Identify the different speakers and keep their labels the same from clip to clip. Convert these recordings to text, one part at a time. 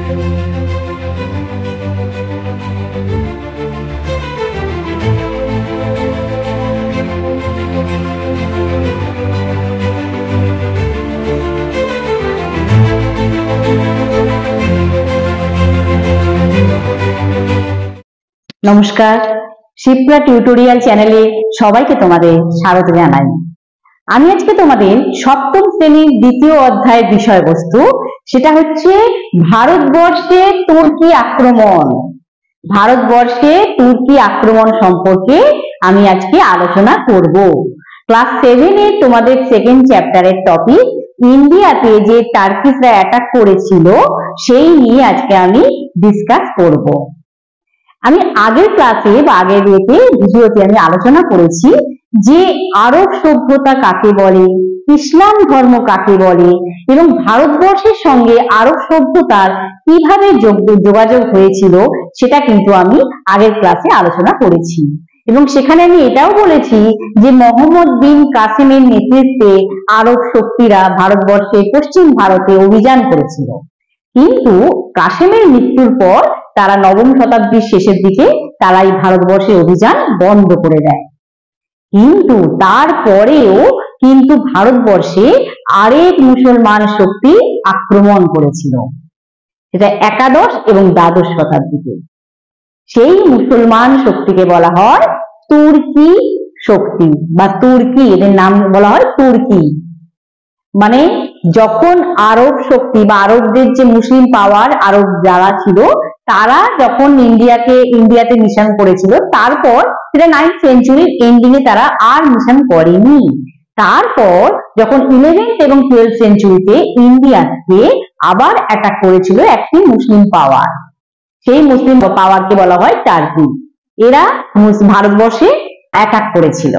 Speaker 1: নমস্কার, শিপ্রা টিউটোরিয়াল চ্যানেলে সবাইকে তোমাদের স্বাগত জানাই। আমি আজকে তোমাদের সপ্তম শ্রেণীর দ্বিতীয় অধ্যায়ের বিষয়বস্তু, সেটা হচ্ছে ভারতবর্ষে তুর্কি আক্রমণ। ভারতবর্ষে তুর্কি আক্রমণ সম্পর্কে আমি আজকে আলোচনা করব। ক্লাস 7 এর তোমাদের সেকেন্ড চ্যাপ্টারের টপিক ইন্ডিয়াতে যে টার্কিশরা অ্যাটাক করেছিল সেই নিয়ে আজকে আমি ডিসকাস করব। আমি আগের ক্লাসে বা আগের ভিডিওতে আমি আলোচনা করেছি যে আরব সভ্যতা কাকে বলে, ইসলাম ধর্ম কাকে বলে এবং ভারতবর্ষের সঙ্গে আরব সভ্যতার কিভাবে যোগাযোগ হয়েছিল সেটা কিন্তু আমি আগের ক্লাসে আলোচনা করেছি। এবং সেখানে আমি এটাও বলেছি যে মোহাম্মদ বিন কাসিমের নেতৃত্বে আরব শক্তিরা ভারতবর্ষে পশ্চিম ভারতে অভিযান করেছিল, কিন্তু কাসেমের মৃত্যুর পর তারা নবম শতাব্দীর শেষের দিকে তারা এই ভারতবর্ষের অভিযান বন্ধ করে দেয়। কিন্তু তারপরেও কিন্তু ভারতবর্ষে আরেক মুসলমান শক্তি আক্রমণ করেছিল, সেটা একাদশ এবং দ্বাদশ শতাব্দীতে। সেই মুসলমান শক্তিকে বলা হয় তুর্কি শক্তি বা তুর্কি, এদের নাম বলা হয় তুর্কি। মানে যখন আরব শক্তি বা আরবদের যে মুসলিম পাওয়ার আরব যারা ছিল তারা যখন ইন্ডিয়াতে মিশন করেছিল, তারপর সেটা 9th সেঞ্চুরির এন্ডিং এ তারা আর মিশন করেনি। তারপর যখন 11th এবং 12th সেঞ্চুরিতে ইন্ডিয়াকে আবার অ্যাটাক করেছিল একটি মুসলিম পাওয়ার, সেই মুসলিম পাওয়ারকে বলা হয় টার্কি। এরা ভারতবর্ষে অ্যাটাক করেছিল।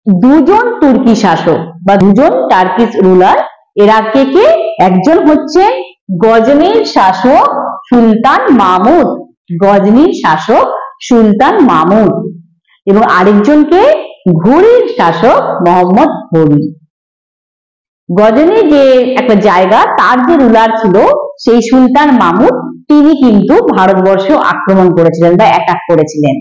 Speaker 1: দুজন তুর্কি শাসক বা দুজন টার্কিশ রুলার, এরা কে? একজন হচ্ছে গজনির শাসক সুলতান মাহমুদ, গজনির শাসক সুলতান মাহমুদ, এবং আরেকজনকে ঘুরির শাসক মোহাম্মদ ঘুরি। গজনি যে একটা জায়গা, তার যে রুলার ছিল সেই সুলতান মাহমুদ, তিনি কিন্তু ভারতবর্ষ আক্রমণ করেছিলেন বা অ্যাটাক করেছিলেন।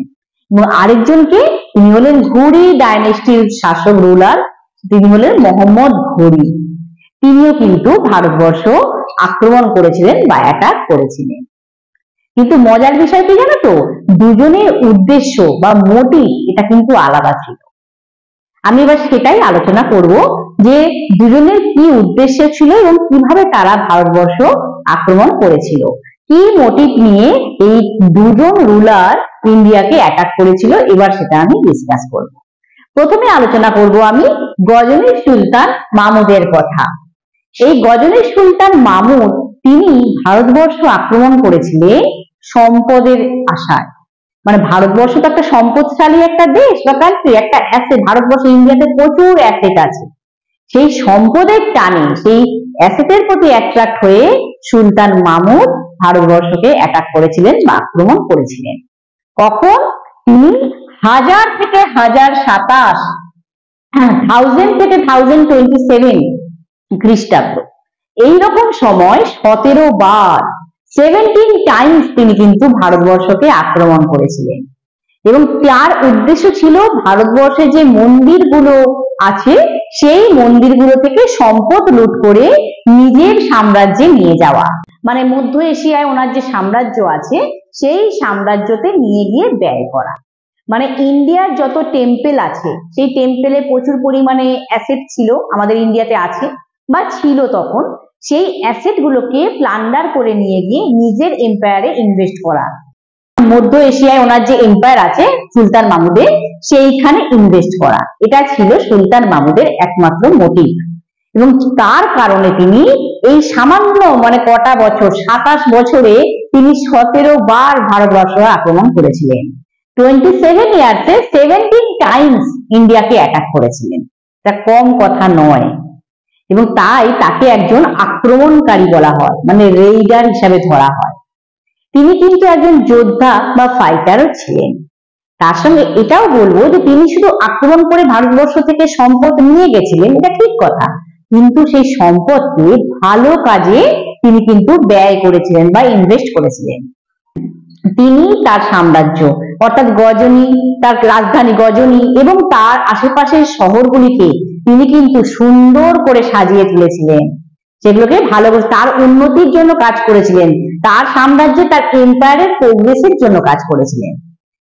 Speaker 1: এবং আরেকজনকে, তিনি হলেন ঘুরি ডাইনেস্টির শাসক রুলার, তিনি হলেন মোহাম্মদ ঘুরি। তিনিও কিন্তু ভারতবর্ষ আক্রমণ করেছিলেন বা অ্যাটাক করেছিলেন। কিন্তু মজার বিষয় কি জানো তো, দুজনের উদ্দেশ্য বা মোটিভ এটা কিন্তু আলাদা ছিল। আমি এবার সেটাই আলোচনা করব যে দুজনের কি উদ্দেশ্য ছিল এবং কিভাবে তারা ভারতবর্ষ আক্রমণ করেছিল, কি মোটিভ নিয়ে এই দুজন রুলার ইন্ডিয়াকে অ্যাটাক করেছিল। এবার সেটা আমি ডিসকাস করব। প্রথমে আলোচনা করব আমি গজনির সুলতান মাহমুদের কথা। এই গজনির সুলতান মাহমুদ, তিনি ভারতবর্ষ আক্রমণ করেছিলেন সম্পদের আশায়। মানে ভারতবর্ষ তো একটা সম্পদশালী একটা দেশ বা কান্ট্রি, একটা অ্যাসেট, ভারতবর্ষ ইন্ডিয়াতে প্রচুর অ্যাসেট আছে। সেই সম্পদের টানে, সেই অ্যাসেটের প্রতি অ্যাট্রাক্ট হয়ে সুলতান মাহমুদ ভারতবর্ষকে অ্যাটাক করেছিলেন বা আক্রমণ করেছিলেন। কখন? তিনি 1000 থেকে 1027, 1000 থেকে 1027 খ্রিস্টাব্দ, এইরকম সময় 17 বার, 17 টাইমস তিনি কিন্তু ভারতবর্ষকে আক্রমণ করেছিলেন। এবং তার উদ্দেশ্য ছিল ভারতবর্ষে যে মন্দিরগুলো আছে সেই মন্দিরগুলো থেকে সম্পদ লুট করে নিজের সাম্রাজ্যে নিয়ে যাওয়া। মানে মধ্য এশিয়ায় ওনার যে সাম্রাজ্য আছে সেই সাম্রাজ্যতে নিয়ে গিয়ে ব্যয় করা। মানে ইন্ডিয়ার যত টেম্পেল আছে সেই টেম্পেলে প্রচুর পরিমাণে অ্যাসেট ছিল, আমাদের ইন্ডিয়াতে আছে বা ছিল তখন, সেই অ্যাসেট গুলোকে প্লান্ডার করে নিয়ে গিয়ে নিজের এম্পায়ারে ইনভেস্ট করা। মধ্য এশিয়ায় ওনার যে এম্পায়ার আছে সুলতান মাহমুদের, সেইখানে ইনভেস্ট করা, এটা ছিল সুলতান মাহমুদের একমাত্র মোটিভ। এবং তার কারণে তিনি এই সামান্য মানে কটা বছর, 27 বছরে তিনি 17 বার ভারতবর্ষ আক্রমণ করেছিলেন। 27 ইয়ার্সে 17 টাইমস ইন্ডিয়াকে অ্যাটাক করেছিলেন, এটা কম কথা নয়। এবং তাই তাকে একজন আক্রমণকারী বলা হয়, মানে রেইডার হিসাবে ধরা হয়। তিনি কিন্তু একজন যোদ্ধা বা ফাইটারও ছিলেন। তার সঙ্গে এটাও বলবো যে তিনি শুধু আক্রমণ করে ভারতবর্ষ থেকে সম্পদ নিয়ে গেছিলেন, এটা ঠিক কথা, কিন্তু সেই সম্পদকে ভালো কাজে তিনি কিন্তু ব্যয় করেছিলেন বা ইনভেস্ট করেছিলেন। তিনি তার সাম্রাজ্য অর্থাৎ গজনী, তার রাজধানী গজনী এবং তার আশেপাশের শহরগুলিকে তিনি কিন্তু সুন্দর করে সাজিয়ে তুলেছিলেন, সেগুলোকে ভালো করে তার উন্নতির জন্য কাজ করেছিলেন, তার সাম্রাজ্যে তার এম্পায়ারের প্রোগ্রেসের জন্য কাজ করেছিলেন।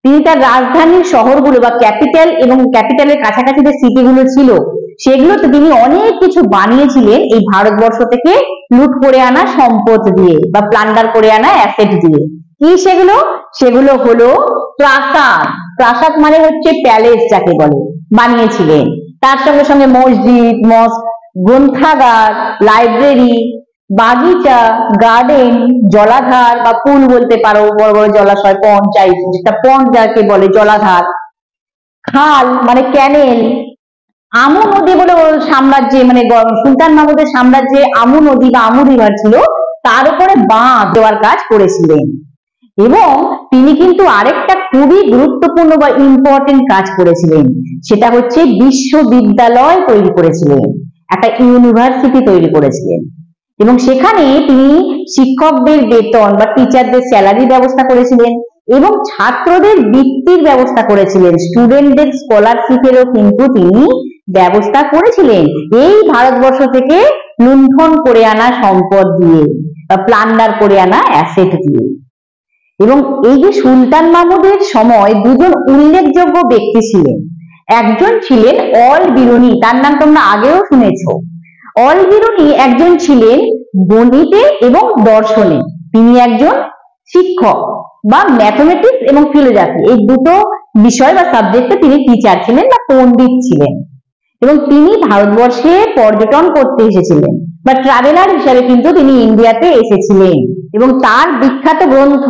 Speaker 1: তিনি তার রাজধানীর শহরগুলো বা ক্যাপিটাল এবং ক্যাপিটালের কাছাকাছি যে সিটিগুলো ছিল সেগুলোতে তিনি অনেক কিছু বানিয়েছিলেন এই ভারতবর্ষ থেকে লুট করে আনা সম্পদ দিয়ে বা প্লান্ডার করে আনা অ্যাসেট দিয়ে। কি সেগুলো? সেগুলো হলো প্রাসাদ। প্রাসাদ মানে হচ্ছে প্যালেস যাকে বলে, বানিয়েছিলেন। তার সঙ্গে সঙ্গে মসজিদ, মস্ক, গ্রন্থাগার, লাইব্রেরি, বাগিচা, গার্ডেন, জলাধার বা পুল বলতে পারো, বড় বড় জলাশয়, পন্ড, যেটা পন্ড যাকে বলে, জলাধার, খাল মানে ক্যানেল, আমু নদী বলে সাম্রাজ্যে মানে সুলতান মাহমুদের সাম্রাজ্যে আমু নদী বা আমু রিভার ছিল, তার উপরে বাঁধ দেওয়ার কাজ করেছিলেন। এবং তিনি কিন্তু আরেকটা খুবই গুরুত্বপূর্ণ বা ইম্পর্টেন্ট কাজ করেছিলেন, সেটা হচ্ছে বিশ্ববিদ্যালয় তৈরি করেছিলেন, একটা ইউনিভার্সিটি তৈরি করেছিলেন এবং সেখানে তিনি শিক্ষকদের বেতন বা টিচারদের স্যালারির ব্যবস্থা করেছিলেন এবং ছাত্রদের বৃত্তির ব্যবস্থা করেছিলেন, স্টুডেন্টদের স্কলারশিপেরও কিন্তু তিনি ব্যবস্থা করেছিলেন এই ভারতবর্ষ থেকে লুণ্ঠন করে আনা সম্পদ দিয়ে বা প্লান্ডার করে আনা অ্যাসেট দিয়ে। এবং এই যে সুলতান মাহমুদের সময় দুজন উল্লেখযোগ্য ব্যক্তি ছিলেন, একজন ছিলেন অল বিরুনি, তার নাম তোমরা আগেও শুনেছো। অল বিরুনি একজন ছিলেন গণিতে এবং দর্শনে, তিনি একজন শিক্ষক বা ম্যাথমেটিক্স এবং ফিলোজফি এই দুটো বিষয় বা সাবজেক্টে তিনি টিচার ছিলেন বা পণ্ডিত ছিলেন এবং তিনি ভারতবর্ষে পর্যটন করতে এসেছিলেন বা ট্রাভেলার হিসাবে কিন্তু তিনি ইন্ডিয়াতে এসেছিলেন এবং তার বিখ্যাত গ্রন্থ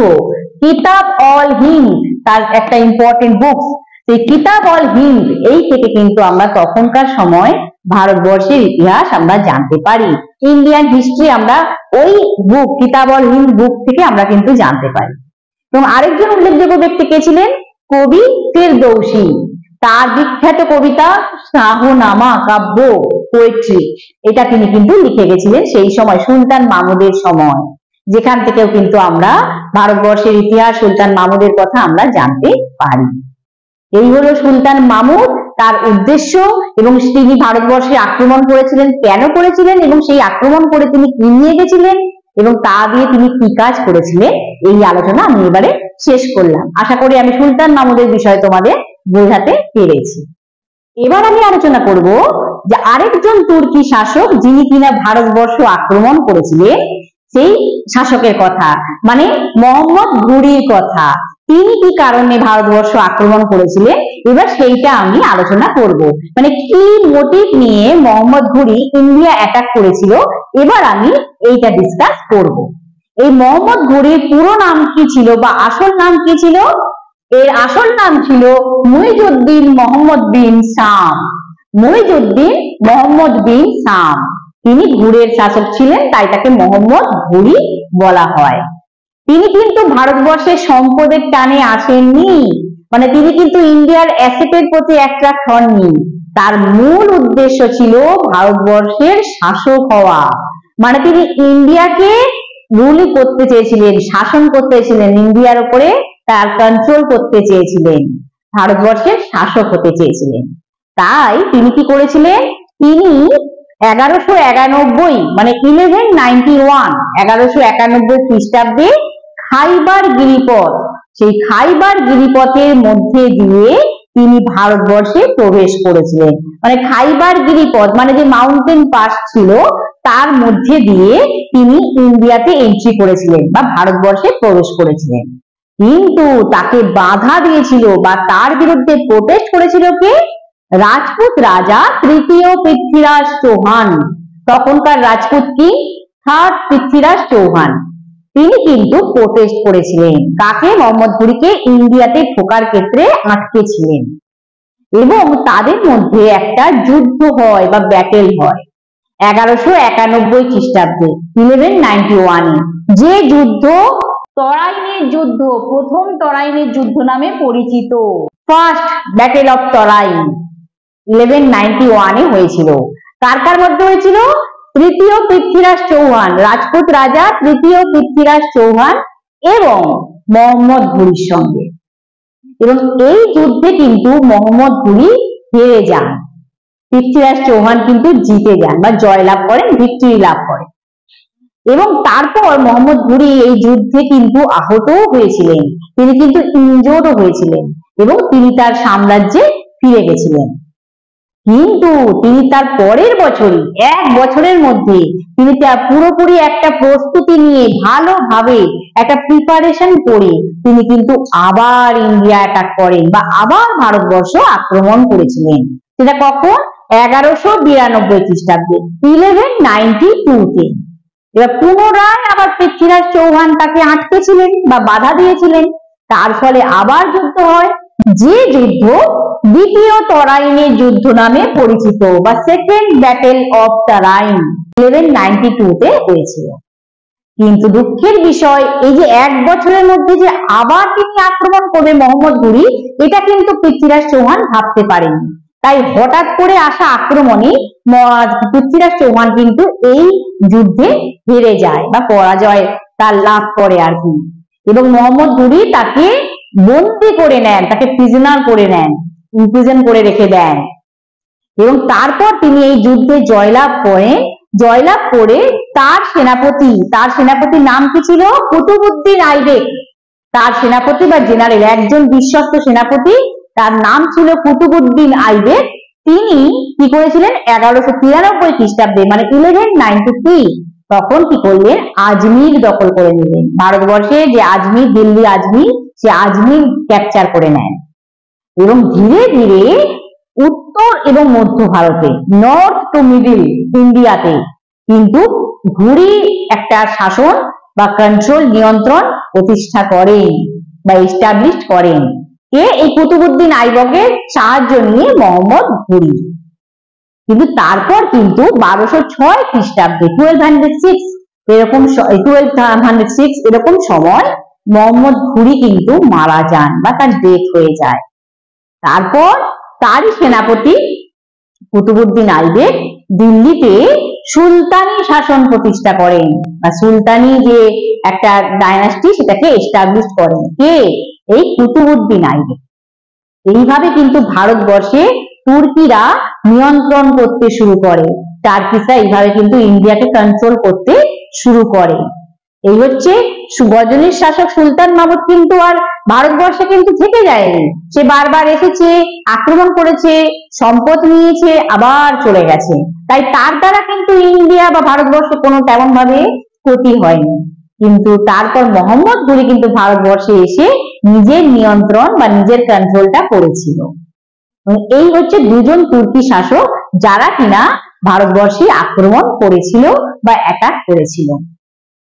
Speaker 1: কিতাব অল হিন্দ, তার একটা ইম্পর্টেন্ট বুক, সেই কিতাব অল হিন্দ, এই থেকে কিন্তু আমরা তখনকার সময় ভারতবর্ষের ইতিহাস আমরা জানতে পারি। ইন্ডিয়ান হিস্ট্রি আমরা ওই বুক কিতাব অল হিন্দ বুক থেকে আমরা কিন্তু জানতে পারি। এবং আরেকজন উল্লেখযোগ্য ব্যক্তি কে ছিলেন? কবি ফেরদৌসী, তার বিখ্যাত কবিতা শাহনামা কাব্য পোয়েট্রি, এটা তিনি কিন্তু লিখে গেছিলেন সেই সময় সুলতান মাহমুদের সময়, যেখান থেকেও কিন্তু আমরা ভারতবর্ষের ইতিহাস সুলতান মাহমুদের কথা আমরা জানতে পারি। এই হলো সুলতান মাহমুদ, তার উদ্দেশ্য এবং তিনি ভারতবর্ষে আক্রমণ করেছিলেন, কেন করেছিলেন এবং সেই আক্রমণ করে তিনি কি নিয়ে গেছিলেন এবং তা দিয়ে তিনি কি কাজ করেছিলেন, এই আলোচনা আমি এবারে শেষ করলাম। আশা করি আমি সুলতান মাহমুদের বিষয়ে তোমাদের বোঝাতে পেরেছি। এবার আমি আলোচনা করব যে আরেকজন তুর্কি শাসক যিনি কিনা ভারতবর্ষ আক্রমণ করেছিলেন সেই শাসকের কথা, মানে মোহাম্মদ ঘুরির কথা। তিনি কি কারণে ভারতবর্ষ আক্রমণ করেছিলেন এবার সেইটা আমি আলোচনা করব, মানে কি মোটিভ নিয়ে মোহাম্মদ ঘুরি ইন্ডিয়া অ্যাটাক করেছিল, এবার আমি এইটা ডিসকাস করব। এই মোহাম্মদ ঘুরির পুরো নাম কি ছিল বা আসল নাম কি ছিল? এর আসল নাম ছিল মুইজউদ্দিন মোহাম্মদ বিন শাম। মুইজউদ্দিন মোহাম্মদ বিন শাম, তিনি ঘুরের শাসক ছিলেন, তাই তাকে মোহাম্মদ ঘুরি বলা হয়। তিনি কিন্তু ভারতবর্ষের সম্পদের টানে আসেননি, মানে তিনি কিন্তু ইন্ডিয়ার অ্যাসেটের প্রতি অ্যাট্রাক্ট হননি। তার মূল উদ্দেশ্য ছিল ভারতবর্ষের শাসক হওয়া, মানে তিনি ইন্ডিয়াকে রুল করতে চেয়েছিলেন, শাসন করতে চেয়েছিলেন, ইন্ডিয়ার উপরে তার কন্ট্রোল করতে চেয়েছিলেন, ভারতবর্ষের শাসক হতে চেয়েছিলেন। তাই তিনি কি করেছিলেন? তিনি 1191 মানে 1191 খ্রিস্টাব্দে খাইবার গিরিপথ, সেই খাইবার গিরিপথের মধ্যে দিয়ে তিনি ভারতবর্ষে প্রবেশ করেছিলেন। মানে খাইবার গিরিপথ মানে যে মাউন্টেন পাস ছিল তার মধ্যে দিয়ে তিনি ইন্ডিয়াতে এন্ট্রি করেছিলেন বা ভারতবর্ষে প্রবেশ করেছিলেন। কিন্তু তাকে বাধা দিয়েছিল বা তার বিরুদ্ধে প্রোটেস্ট করেছিল কে? রাজপুত রাজা তৃতীয় পৃথ্বীরাজ চৌহান। তখনকার রাজপুত কি? থার্ড পৃথ্বীরাজ চৌহান। তিনি কিন্তু প্রোটেস্ট করেছিলেন, কাকে? মোহাম্মদ ঘুরিকে ইন্ডিয়াতে ঢোকার ক্ষেত্রে আটকেছিলেন এবং তাদের মধ্যে একটা যুদ্ধ হয় বা ব্যাটেল হয় 1191 খ্রিস্টাব্দে 1191, যে যুদ্ধ তরাইনের যুদ্ধ, প্রথম তরাইনের যুদ্ধ নামে পরিচিত, ফার্স্ট ব্যাটেল অফ তরাইন 1191 হয়েছিল। কার কার মধ্যে হয়েছিল? তৃতীয় পৃথ্বীরাজ চৌহান, রাজপুত রাজা তৃতীয় পৃথ্বীরাজ চৌহান এবং মোহাম্মদ ঘুরির সঙ্গে। এবং এই যুদ্ধে কিন্তু মোহাম্মদ ঘুরি হেরে যান, পৃথ্বীরাজ চৌহান কিন্তু জিতে যান বা জয়লাভ করেন, ভিক্টরি লাভ করেন। এবং তারপর মোহাম্মদ ঘুরি এই যুদ্ধে কিন্তু আহতও হয়েছিলেন, তিনি কিন্তু ইনজোর্ডও হয়েছিলেন এবং তিনি তার সাম্রাজ্যে ফিরে গেছিলেন। কিন্তু তিনি তার পরের বছরই, এক বছরের মধ্যে তিনি পুরোপুরি একটা প্রস্তুতি নিয়ে ভালোভাবে একটা প্রিপারেশন করে তিনি কিন্তু আবার ইন্ডিয়া অ্যাটাক করেন বা আবার ভারতবর্ষ আক্রমণ করেছিলেন। সেটা কখন? 1192 খ্রিস্টাব্দে, 1192-তে। এবার পুনরায় আবার পৃথ্বীরাজ চৌহান তাকে আটকেছিলেন বা বাধা দিয়েছিলেন, তার ফলে আবার যুদ্ধ হয়, যে যুদ্ধ দ্বিতীয় তরাইনের যুদ্ধ নামে পরিচিত বা সেকেন্ড ব্যাটেল অফ তারাইন 1192-তে হয়েছিল। কিন্তু দুঃখের বিষয়, এই যে এক বছরের মধ্যে যে আবার তিনি আক্রমণ করবে মোহাম্মদ ঘুরি, এটা কিন্তু পৃথ্বীরাজ চৌহান ভাবতে পারেননি। তাই হঠাৎ করে আসা আক্রমণে পৃথ্বীরাজ চৌহান কিন্তু এই যুদ্ধে হেরে যায় বা পরাজয় তার লাভ করে আর কি। এবং মোহাম্মদ ঘুরি তাকে বন্দী করে নেন, তাকে প্রিজনার করে নেন, ইমপ্রিজন করে রেখে দেন। এবং তারপর তিনি এই যুদ্ধে জয়লাভ করেন। জয়লাভ করে তার সেনাপতির নাম কি ছিল? কুতুবউদ্দিন আইবেক। তার সেনাপতি বা জেনারেল, একজন বিশ্বস্ত সেনাপতি, তার নাম ছিল কুতুবউদ্দিন আইবেক। তিনি কি করেছিলেন? 1193 খ্রিস্টাব্দে মানে 1193, তখন কি করলেন? আজমির দখল করে নিলেন। ভারতবর্ষে যে আজমির, দিল্লি আজমির, সে আজমির ক্যাপচার করে নেন। এবং ধীরে ধীরে উত্তর এবং মধ্য ভারতে, নর্থ টু মিডল ইন্ডিয়াতে কিন্তু ঘুরি একটা শাসন বা কন্ট্রোল, নিয়ন্ত্রণ প্রতিষ্ঠা করেন বা এস্টাবলিশ করেন। কে? এই কুতুবউদ্দিন আইবকের সাহায্য নিয়ে মোহাম্মদ ঘুরি। কিন্তু তারপর কিন্তু 1206 খ্রিস্টাব্দে 1206 এরকম সময় মোহাম্মদ ঘুরি কিন্তু মারা যান বা তার ডেথ হয়ে যায়। তারপর তারই সেনাপতি কুতুবউদ্দিন আইবেক দিল্লিতে সুলতানি শাসন প্রতিষ্ঠা করেন বা সুলতানি যে একটা ডাইনাস্টি, সেটাকে এস্টাবলিশ করেন। কে? এই কুতুবউদ্দিন আইবেক। এইভাবে কিন্তু ভারতবর্ষে তুর্কিরা নিয়ন্ত্রণ করতে শুরু করে, টার্কিসরা এইভাবে কিন্তু ইন্ডিয়াকে কন্ট্রোল করতে শুরু করে। এই হচ্ছে গজনীর শাসক সুলতান মাহমুদ কিন্তু আর ভারতবর্ষে কিন্তু থেকে যায়নি, সে বারবার এসেছে, আক্রমণ করেছে, সম্পদ নিয়েছে, আবার চলে গেছে। তাই তার দ্বারা কিন্তু ইন্ডিয়া বা ভারতবর্ষে কোনো তেমন ভাবে ক্ষতি হয়নি। কিন্তু তারপর মোহাম্মদ ঘুরি কিন্তু ভারতবর্ষে এসে নিজের নিয়ন্ত্রণ বা নিজের কন্ট্রোলটা করেছিল। এই হচ্ছে দুজন তুর্কি শাসক যারা কিনা ভারতবর্ষে আক্রমণ করেছিল বা অ্যাটাক করেছিল।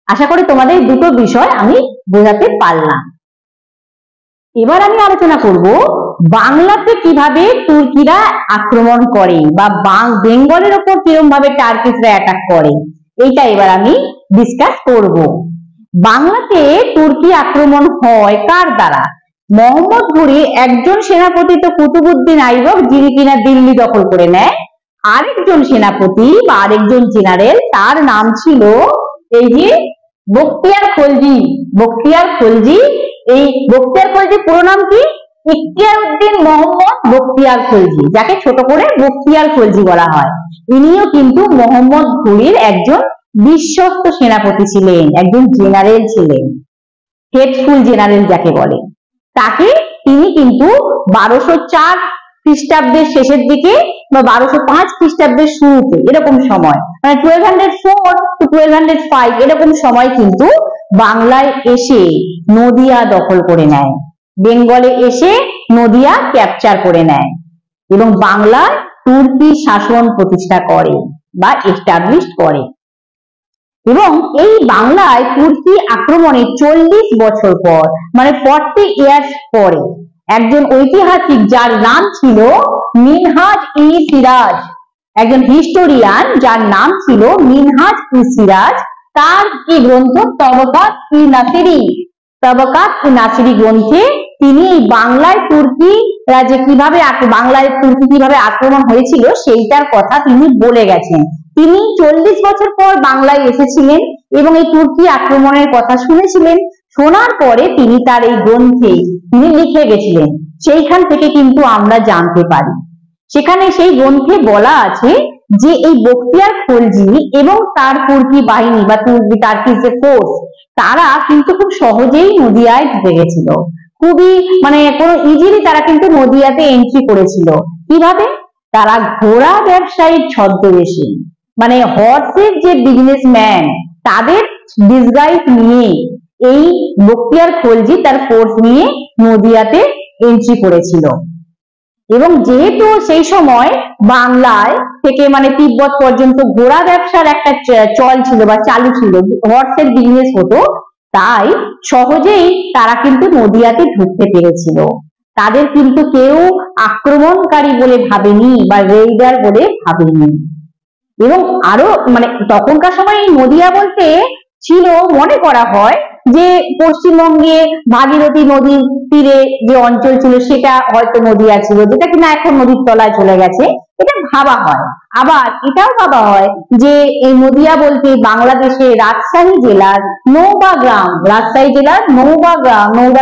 Speaker 1: আশা করি তোমাদের দুটো বিষয় আমি বোঝাতে পারলাম। এবার আমি আলোচনা করব বাংলাতে কিভাবে তুর্কিরা আক্রমণ করে বা বেঙ্গলের উপর কিরকম ভাবে টার্কিসরা অ্যাটাক করে, এইটা এবার আমি ডিসকাস করব। বাংলাতে তুর্কি আক্রমণ হয় কার দ্বারা? মোহাম্মদ ঘুরি একজন সেনাপতি তো কুতুবউদ্দিন আইবক, যিনি কিনা দিল্লি দখল করে নেয়। আরেকজন সেনাপতি বা আরেকজন জেনারেল, তার নাম ছিল এই যে বখতিয়ার খলজি। বখতিয়ার খলজি, এই বখতিয়ার খলজি পুরো নাম কি? ইখতিয়ার উদ্দিন মোহাম্মদ বখতিয়ার খলজি, যাকে ছোট করে বখতিয়ার খলজি বলা হয়। ইনিও কিন্তু মোহাম্মদ ঘুরির একজন বিশ্বস্ত সেনাপতি ছিলেন, একজন জেনারেল ছিলেন, ফেথফুল জেনারেল যাকে বলে। তাকে তিনি কিন্তু 1204 খ্রিস্টাব্দের শেষের দিকে বা 1205 খ্রিস্টাব্দের শুরুতে, এরকম সময় মানে 1204 to 1205 এরকম সময় কিন্তু বাংলায় এসে নদিয়া দখল করে নেয়, বেঙ্গলে এসে নদিয়া ক্যাপচার করে নেয় এবং বাংলায় তুর্কি শাসন প্রতিষ্ঠা করে বা এস্টাবলিশ করে। এবং এই বাংলায় তুর্কি আক্রমণে 40 বছর পর মানে 40 ইয়ার্স পরে একজন ঐতিহাসিক যার নাম ছিল মিনহাজ-ই-সিরাজ, একজন হিস্টোরিয়ান যার নাম ছিল মিনহাজ-ই-সিরাজ, তার কি গ্রন্থ তবকাত-ই-নাসিরি, তবকাত-ই-নাসিরি গ্রন্থে তিনি বাংলায় তুর্কি কিভাবে আক্রমণ হয়েছিল সেইটার কথা তিনি বলে গেছেন। তিনি 40 বছর পর বাংলায় এসেছিলেন এবং এই তুর্কি আক্রমণের কথা শুনেছিলেন। শোনার পরে তিনি তার এই গ্রন্থে তিনি লিখে গেছিলেন, সেইখান থেকে কিন্তু আমরা জানতে পারি। সেখানে সেই গ্রন্থে বলা আছে যে এই বখতিয়ার খলজি এবং তার তুর্কি বাহিনী বা টার্কিশ যে ফোর্স, তারা কিন্তু খুব সহজেই নদিয়ায় ঢুকে গেছিল। খুবই কোনো ইজিলি তারা কিন্তু নদিয়াতে এন্ট্রি করেছিল। কিভাবে? তারা ঘোড়া ব্যবসায়ীর ছদ্মবেশে, হর্সের যে বিজনেসম্যান, তাদের ডিসগাইজ নিয়ে এই বখতিয়ার খলজি তার ফোর্স নিয়ে নদিয়াতে এন্ট্রি করেছিল। এবং যেহেতু সেই সময় বাংলায় থেকে তিব্বত পর্যন্ত ঘোড়া ব্যবসার একটা চল ছিল বা চালু ছিল, হর্সের বিজনেস হতো, তাই সহজেই তারা কিন্তু নদিয়াতে ঢুকতে পেরেছিল। তাদের কিন্তু কেউ আক্রমণকারী বলে ভাবেনি বা রেইডার বলে ভাবেনি। এবং আরো তখনকার সময় নদিয়া বলতে ছিল, মনে করা হয় যে পশ্চিমবঙ্গে ভাগীরথী নদীর তীরে যে অঞ্চল ছিল সেটা হয়তো নদিয়া ছিল, যেটা কিনা এখন নদীর তলায় চলে গেছে, এটা ভাবা হয়। আবার এটাও ভাবা হয় যে এই নদিয়া বলতে বাংলাদেশে রাজশাহী জেলার নওদা গ্রাম, রাজশাহী জেলার নওদা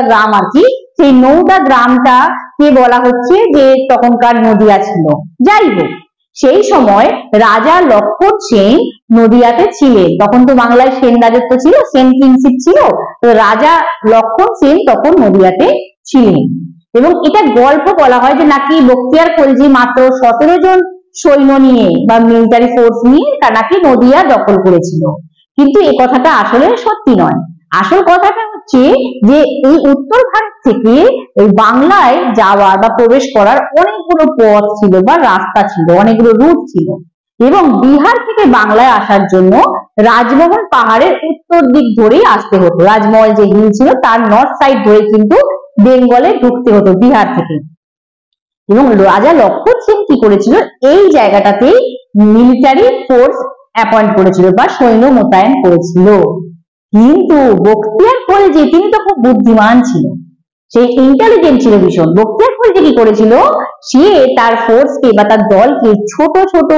Speaker 1: গ্রাম আর কি, সেই নওদা গ্রামটা কে বলা হচ্ছে যে তখনকার নদিয়া ছিল। যাই হোক, সেই সময় রাজা লক্ষণ সেন নদিয়াতে ছিলেন। তখন তো বাংলায় সেন রাজত্ব ছিল, সেন কিংশিপ ছিল, তো রাজা লক্ষণ সেন তখন নদিয়াতে ছিলেন। এবং এটা গল্প বলা হয় যে নাকি বখতিয়ার খলজি মাত্র 17 জন সৈন্য নিয়ে বা মিলিটারি ফোর্স নিয়ে নাকি নদিয়া দখল করেছিল। কিন্তু এই কথাটা আসলে সত্যি নয়। আসল কথাটা হচ্ছে যে এই উত্তর ভারত থেকে এই বাংলায় যাওয়ার বা প্রবেশ করার অনেকগুলো পথ ছিল বা রাস্তা ছিল, অনেকগুলো রুট ছিল। এবং বিহার থেকে বাংলায় আসার জন্য রাজমহল পাহাড়ের উত্তর দিক ধরেই আসতে হতো। রাজমহল যে হিল ছিল তার নর্থ সাইড ধরে কিন্তু বেঙ্গলে ঢুকতে হতো বিহার থেকে। এবং রাজা লক্ষণ সেন কি করেছিল, এই জায়গাটাতেই মিলিটারি ফোর্স অ্যাপয়েন্ট করেছিল বা সৈন্য মোতায়েন করেছিল। কিন্তু বখতিয়ার খলজি তিনি তো খুব বুদ্ধিমান ছিল, সেই ইন্টেলিজেন্ট ছিল ভীষণ। বখতিয়ার খলজি কি করেছিল, সে তার ফোর্সকে বা তার দলকে ছোট ছোট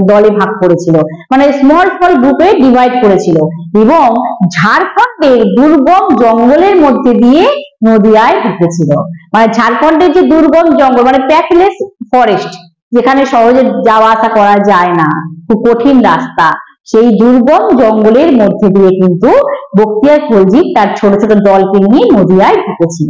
Speaker 1: দলে ভাগ করেছিল, স্মল স্মল গ্রুপে ডিভাইড করেছিল এবং ঝাড়খণ্ডের দুর্গম জঙ্গলের মধ্যে দিয়ে নদিয়ায় ঢুকেছিল। ঝাড়খণ্ডের যে দুর্গম জঙ্গল প্যাকলেস ফরেস্ট, যেখানে সহজে যাওয়া আসা করা যায় না, খুব কঠিন রাস্তা, সেই দুর্গম জঙ্গলের মধ্যে দিয়ে কিন্তু বখতিয়ার খলজি তার ছোট ছোট দলকে নিয়ে নদিয়ায় ঢুকেছিল।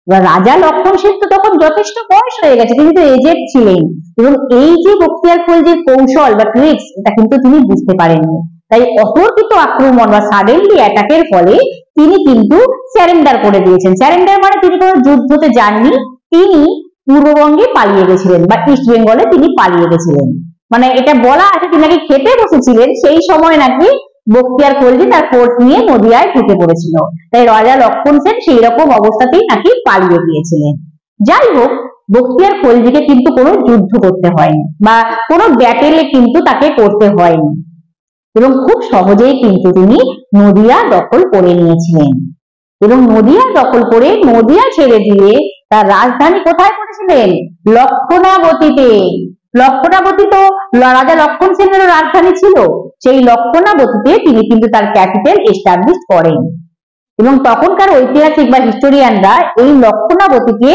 Speaker 1: এবার রাজা লক্ষণ সেন তো তখন যথেষ্ট বয়স হয়ে গেছে, তিনি তো এজেড ছিলেন, এবং এই যে বখতিয়ার খলজির কৌশল বা ট্রিক্স, এটা কিন্তু তিনি বুঝতে পারেননি। তাই অতর্কিত আক্রমণ বা সাডেনলি অ্যাটাকের ফলে তিনি কিন্তু স্যারেন্ডার করে দিয়েছেন। স্যারেন্ডার তিনি কোনো যুদ্ধতে যাননি, তিনি পূর্ববঙ্গে পালিয়ে গেছিলেন বা ইস্ট বেঙ্গলে তিনি পালিয়ে গেছিলেন। এটা বলা আছে তিনি নাকি খেতে বসেছিলেন, সেই সময় নাকি বখতিয়ার খলজি তার ফোর্স নিয়ে নদিয়ায় ঢুকে পড়েছিল। তাই রাজা লক্ষণ সেন সেই রকম অবস্থাতেই নাকি পালিয়ে গিয়েছিলেন। যাই হোক, বখতিয়ার খলজিকে কিন্তু কোনো যুদ্ধ করতে হয়নি বা কোনো ব্যাটেলে কিন্তু তাকে করতে হয়নি, এবং খুব সহজেই কিন্তু তিনি নদিয়া দখল করে নিয়েছিলেন। এবং নদিয়া দখল করে নদিয়া ছেড়ে দিয়ে তার রাজধানী কোথায় করেছিলেন? লক্ষণাবতীতে। লক্ষণাবতী তো রাজা লক্ষণ সেনের রাজধানী ছিল, সেই লক্ষণাবতীতে তিনি কিন্তু তার ক্যাপিটাল এস্টাবলিশ করেন। এবং তখনকার ঐতিহাসিক বা হিস্টোরিয়ানরা এই লক্ষণাবতীকে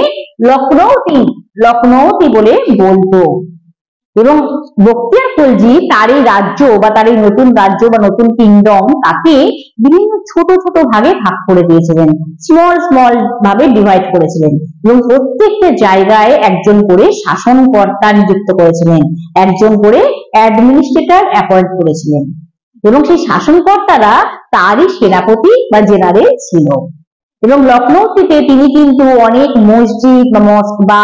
Speaker 1: লখনৌতি বলে বলতো। এবং বখতিয়ার খলজি তার এই রাজ্য বা তার এই নতুন রাজ্য বা নতুন কিংডম তাকে বিভিন্ন ছোট ছোট ভাগে ভাগ করে দিয়েছিলেন, স্মল স্মল ভাবে ডিভাইড করেছিলেন, এবং প্রত্যেকটা জায়গায় একজন করে শাসনকর্তা নিযুক্ত করেছিলেন, একজন করে অ্যাডমিনিস্ট্রেটর অ্যাপয়েন্ট করেছিলেন, এবং সেই শাসনকর্তারা তারই সেনাপতি বা জেনারেল ছিল। এবং লখনৌতিতে তিনি কিন্তু অনেক মসজিদ বা মস্ক বা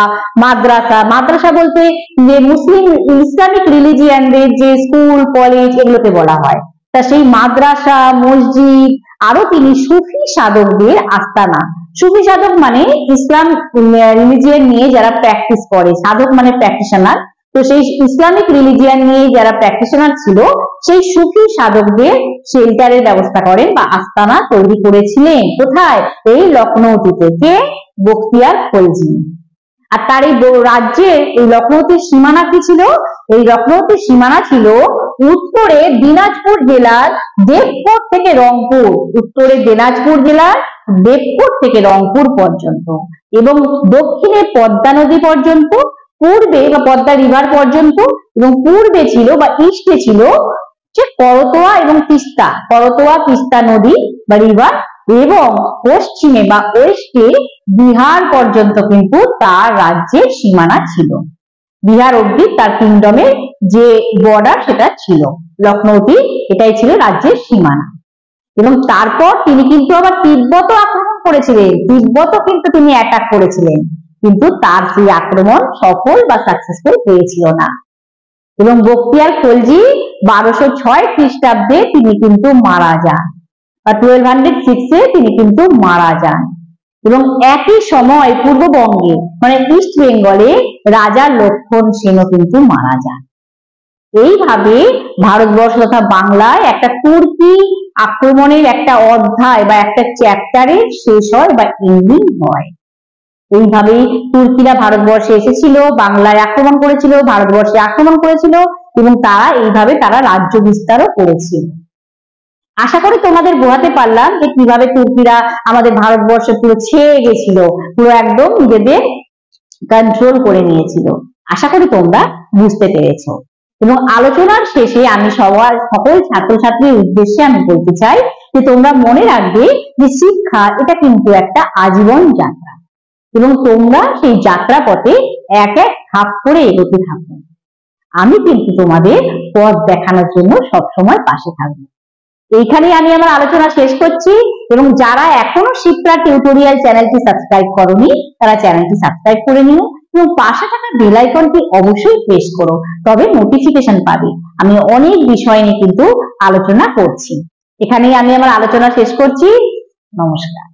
Speaker 1: মাদ্রাসা বলতে যে মুসলিম ইসলামিক রিলিজিয়ানদের যে স্কুল কলেজ এগুলোকে বলা হয়, তা সেই মাদ্রাসা মসজিদ, আরো তিনি সুফি সাধকদের আস্তানা। সুফি সাধক ইসলাম রিলিজিয়ান নিয়ে যারা প্র্যাকটিস করে, সাধক প্র্যাকটিশনার, তো সেই ইসলামিক রিলিজিয়ান নিয়ে যারা প্র্যাকটিশনার ছিল সেই সুফি সাধকদের শেল্টারের ব্যবস্থা করেন বা আস্তানা তৈরি করেছিলেন। কোথায়? এই লখনৌতিতে। কে? বখতিয়ার খলজি। আর তার এই রাজ্যের এই লখনৌতির সীমানা কি ছিল? এই লখনৌতির সীমানা ছিল উত্তরে দিনাজপুর জেলার দেবপুর থেকে রংপুর, উত্তরে দিনাজপুর জেলার দেবপুর থেকে রংপুর পর্যন্ত, এবং দক্ষিণে পদ্মা নদী পর্যন্ত, পূর্বে বা পদ্মা রিভার পর্যন্ত, এবং পূর্বে ছিল বা ইস্টে ছিল করতোয়া এবং তিস্তা, করতোয়া তিস্তা নদী বা রিভার, এবং পশ্চিমে বা ওয়েস্টে বিহার পর্যন্ত কিন্তু তার রাজ্যের সীমানা ছিল। বিহার অব্দি তার কিংডমের যে বর্ডার সেটা ছিল, লখনৌতি এটাই ছিল রাজ্যের সীমানা। এবং তারপর তিনি কিন্তু আবার তিব্বত আক্রমণ করেছিলেন, তিব্বত কিন্তু তিনি অ্যাটাক করেছিলেন, কিন্তু তার সেই আক্রমণ সফল বা সাকসেসফুল হয়েছিল না। এবং বখতিয়ার খলজি 1206 খ্রিস্টাব্দে তিনি কিন্তু মারা যান, বা 1206 তিনি কিন্তু মারা যান। এবং একই সময় পূর্ববঙ্গে মানে ইস্ট বেঙ্গলে রাজা লক্ষণ সেনও কিন্তু মারা যান। এইভাবে ভারতবর্ষ তথা বাংলায় একটা তুর্কি আক্রমণের একটা অধ্যায় বা একটা চ্যাপ্টারের শেষ হয় বা এন্ডিং হয়। এইভাবেই তুর্কিরা ভারতবর্ষে এসেছিল, বাংলায় আক্রমণ করেছিল, ভারতবর্ষে আক্রমণ করেছিল, এবং তারা এইভাবে তারা রাজ্য বিস্তারও করেছিল। আশা করি তোমাদের বোঝাতে পারলাম যে কিভাবে তুর্কিরা আমাদের ভারতবর্ষে পুরো ছেয়ে গেছিল, পুরো একদম নিজেদের কন্ট্রোল করে নিয়েছিল। আশা করি তোমরা বুঝতে পেরেছো। এবং আলোচনার শেষে আমি সকল ছাত্রছাত্রীর উদ্দেশ্যে আমি বলতে চাই যে তোমরা মনে রাখবে যে শিক্ষা এটা কিন্তু একটা আজীবন যাত্রা, এবং তোমরা সেই যাত্রা পথে এক এক ধাপ করে এগোতে থাকো। আমি কিন্তু তোমাদের পথ দেখানোর জন্য সবসময় পাশে থাকবো। এইখানেই আমি আমার আলোচনা শেষ করছি, এবং যারা এখনো শিপ্রা টিউটোরিয়াল চ্যানেলটি সাবস্ক্রাইব করোনি তারা চ্যানেলটি সাবস্ক্রাইব করে নিও, এবং পাশে থাকা বেল আইকনটি অবশ্যই প্রেস করো, তবে নোটিফিকেশন পাবে। আমি অনেক বিষয় নিয়ে কিন্তু আলোচনা করছি। এখানেই আমি আমার আলোচনা শেষ করছি। নমস্কার।